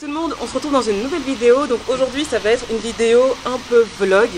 tout le monde, on se retrouve dans une nouvelle vidéo. Donc aujourd'hui ça va être une vidéo un peu vlog.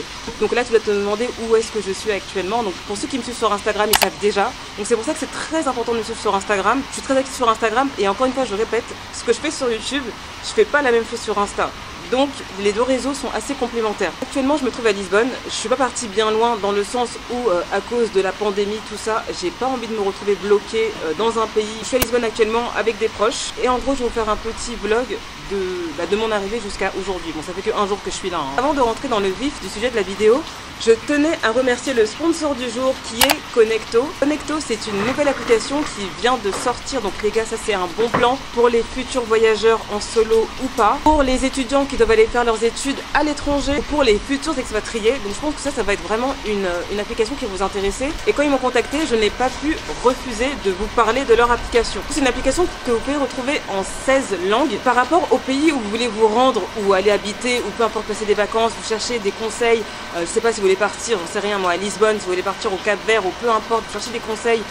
Donc là tu dois te demander où est-ce que je suis actuellement. Donc pour ceux qui me suivent sur Instagram, ils savent déjà. Donc c'est pour ça que c'est très important de me suivre sur Instagram. Je suis très active sur Instagram et encore une fois je répète, ce que je fais sur YouTube, je fais pas la même chose sur Insta. Donc les deux réseaux sont assez complémentaires. Actuellement je me trouve à Lisbonne, je suis pas partie bien loin dans le sens où à cause de la pandémie, tout ça, j'ai pas envie de me retrouver bloquée dans un pays. Je suis à Lisbonne actuellement avec des proches et en gros je vais vous faire un petit vlog de mon arrivée jusqu'à aujourd'hui. Bon, ça fait que un jour que je suis là. Avant de rentrer dans le vif du sujet de la vidéo, je tenais à remercier le sponsor du jour qui est Connecto. Connecto, c'est une nouvelle application qui vient de sortir. Donc les gars, ça c'est un bon plan pour les futurs voyageurs en solo ou pas. Pour les étudiants qui doivent aller faire leurs études à l'étranger, pour les futurs expatriés. Donc je pense que ça va être vraiment une application qui va vous intéresser. Et quand ils m'ont contacté, je n'ai pas pu refuser de vous parler de leur application. C'est une application que vous pouvez retrouver en 16 langues par rapport au pays où vous voulez vous rendre ou aller habiter ou peu importe passer des vacances, vous cherchez des conseils, je sais pas si vous voulez partir, j'en sais rien moi, à Lisbonne, si vous voulez partir au Cap-Vert ou peu importe, vous cherchez des conseils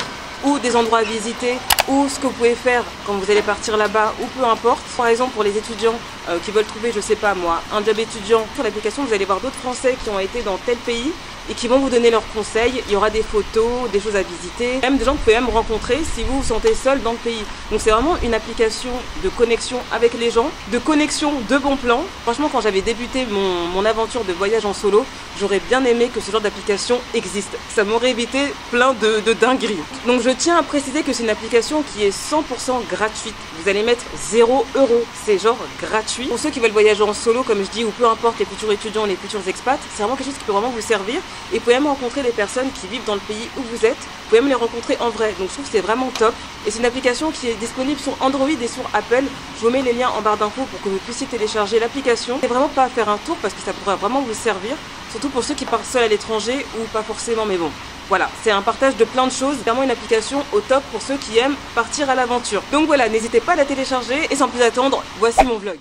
ou des endroits à visiter ou ce que vous pouvez faire quand vous allez partir là-bas ou peu importe. Par exemple pour les étudiants qui veulent trouver, je sais pas moi, un job étudiant, sur l'application vous allez voir d'autres Français qui ont été dans tel pays et qui vont vous donner leurs conseils. Il y aura des photos, des choses à visiter, même des gens que vous pouvez même rencontrer si vous vous sentez seul dans le pays. Donc c'est vraiment une application de connexion avec les gens, de connexion de bons plans. Franchement, quand j'avais débuté mon aventure de voyage en solo, j'aurais bien aimé que ce genre d'application existe. Ça m'aurait évité plein de dingueries. Donc je tiens à préciser que c'est une application qui est 100% gratuite. Vous allez mettre 0 €. C'est genre gratuit. Pour ceux qui veulent voyager en solo, comme je dis, ou peu importe les futurs étudiants, les futurs expats, c'est vraiment quelque chose qui peut vraiment vous servir. Et vous pouvez même rencontrer des personnes qui vivent dans le pays où vous êtes. Vous pouvez même les rencontrer en vrai. Donc je trouve que c'est vraiment top. Et c'est une application qui est disponible sur Android et sur Apple. Je vous mets les liens en barre d'infos pour que vous puissiez télécharger l'application. C'est vraiment pas à faire un tour parce que ça pourrait vraiment vous servir. Surtout pour ceux qui partent seuls à l'étranger ou pas forcément, mais bon. Voilà, c'est un partage de plein de choses. C'est vraiment une application au top pour ceux qui aiment partir à l'aventure. Donc voilà, n'hésitez pas à la télécharger. Et sans plus attendre, voici mon vlog.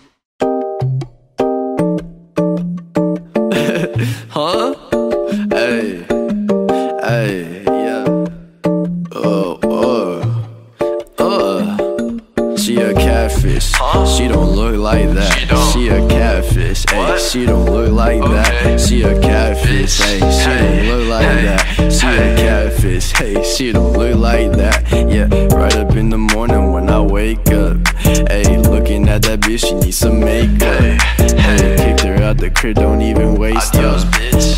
Huh? Hey, hey, yeah. She a catfish. She don't look like that. She a catfish. Hey, she don't look like that. She a catfish. Hey, she don't look like that. She a catfish. Hey, she don't look like that. Yeah, right up in the morning when I wake up. Hey, looking at that bitch, she needs some makeup. Hey, kicked her out the crib, don't even waste time.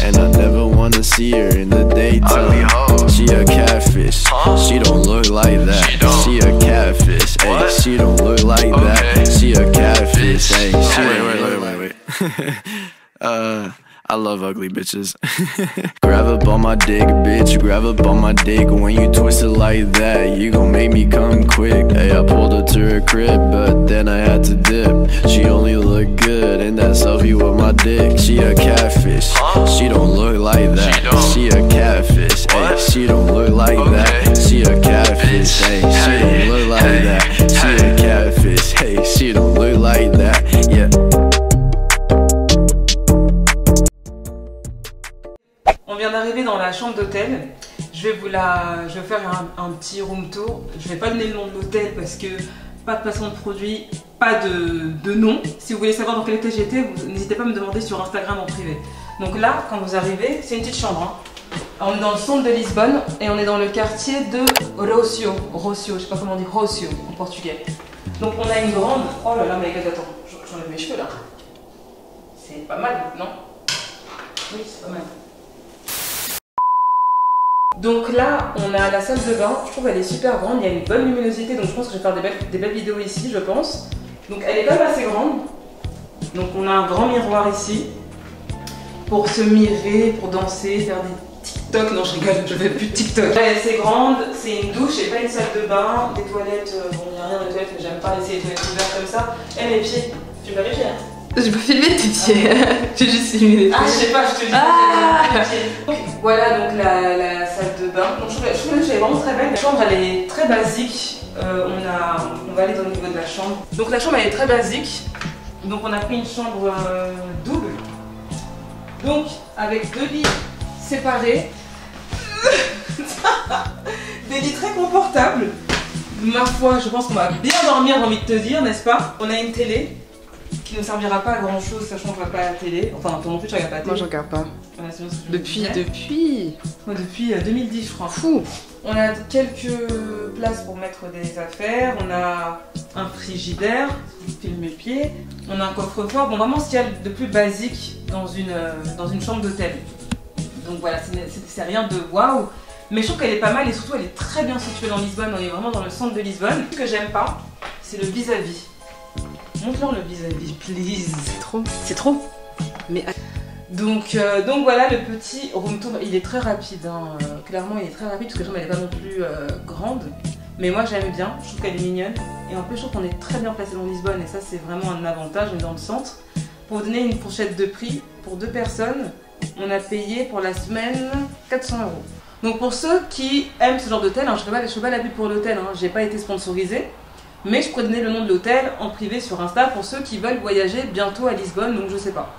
And I never wanna see her in the daytime. She a catfish. She don't look like that. She a catfish. Hey, she don't look like that. She a catfish. Hey, wait. I love ugly bitches. Grab up on my dick, bitch, grab up on my dick. When you twist it like that, you gon' make me come quick. Hey, I pulled her to her crib, but then I had to dip. She only looked good in that selfie with my dick. She a catfish, she don't look like that. She a catfish, hey, she don't look like that. She a catfish, hey, she don't look like that. She a catfish, hey, she don't look like that, yeah. On vient d'arriver dans la chambre d'hôtel. Je vais faire un petit room tour. Je vais pas donner le nom de l'hôtel parce que pas de placement de produit, pas de nom. Si vous voulez savoir dans quel état j'étais, n'hésitez pas à me demander sur Instagram en privé. Donc là, quand vous arrivez, c'est une petite chambre. On est dans le centre de Lisbonne et on est dans le quartier de Rocio. Rocio, je sais pas comment on dit Rocio en portugais. Donc on a une grande... Oh là là, mais attends, j'enlève mes cheveux là. C'est pas mal, non? Oui, c'est pas mal. Donc là, on a la salle de bain. Je trouve qu'elle est super grande. Il y a une bonne luminosité, donc je pense que je vais faire des belles vidéos ici, je pense. Donc elle est quand même assez grande. Donc on a un grand miroir ici pour se mirer, pour danser, faire des TikTok. Non, je rigole, je fais plus de TikTok. Elle est assez grande. C'est une douche et pas une salle de bain. Des toilettes. Bon, il n'y a rien dans les toilettes, mais j'aime pas laisser les toilettes ouvertes comme ça. Et mes pieds. Tu me mes pieds, hein? J'ai pas filmé tes pieds, j'ai juste filmé les pieds. Ah, je sais pas, je te dis. Voilà donc la salle de bain. Donc, je trouve que c'est vraiment très belle. La chambre elle est très basique. On va aller au niveau de la chambre. Donc la chambre elle est très basique. Donc on a pris une chambre double. Donc avec deux lits séparés. Des lits très confortables. Ma foi, je pense qu'on va bien dormir, j'ai envie de te dire, n'est-ce pas? On a une télé. qui ne servira pas à grand chose, sachant que je ne regarde pas la télé. Enfin, toi non plus, tu regardes pas la télé. Moi, je regarde pas. Voilà, c'est bien ce que je Depuis. Moi, depuis 2010, je crois. Fou. On a quelques places pour mettre des affaires. On a un frigidaire, je filme mes pieds. On a un coffre-fort. Bon, vraiment, ce qu'il y a de plus basique dans une chambre d'hôtel. Donc voilà, c'est rien de waouh. Mais je trouve qu'elle est pas mal et surtout, elle est très bien située dans Lisbonne. On est vraiment dans le centre de Lisbonne. Ce que j'aime pas, c'est le vis-à-vis. Montre-leur le vis-à-vis, please. C'est trop. C'est trop. Mais donc voilà, le petit room tour, il est très rapide. Hein. Clairement, il est très rapide parce que la chambre elle est pas non plus grande. Mais moi j'aime bien, je trouve qu'elle est mignonne. Et en plus, je trouve qu'on est très bien placé dans Lisbonne et ça, c'est vraiment un avantage. On est dans le centre. Pour vous donner une fourchette de prix, pour 2 personnes, on a payé pour la semaine 400 €. Donc pour ceux qui aiment ce genre d'hôtel, hein, je ne fais pas la pub pour l'hôtel, hein, j'ai pas été sponsorisée. Mais je pourrais donner le nom de l'hôtel en privé sur Insta pour ceux qui veulent voyager bientôt à Lisbonne, donc je sais pas.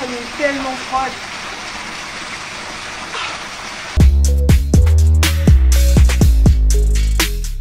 Elle est tellement froide.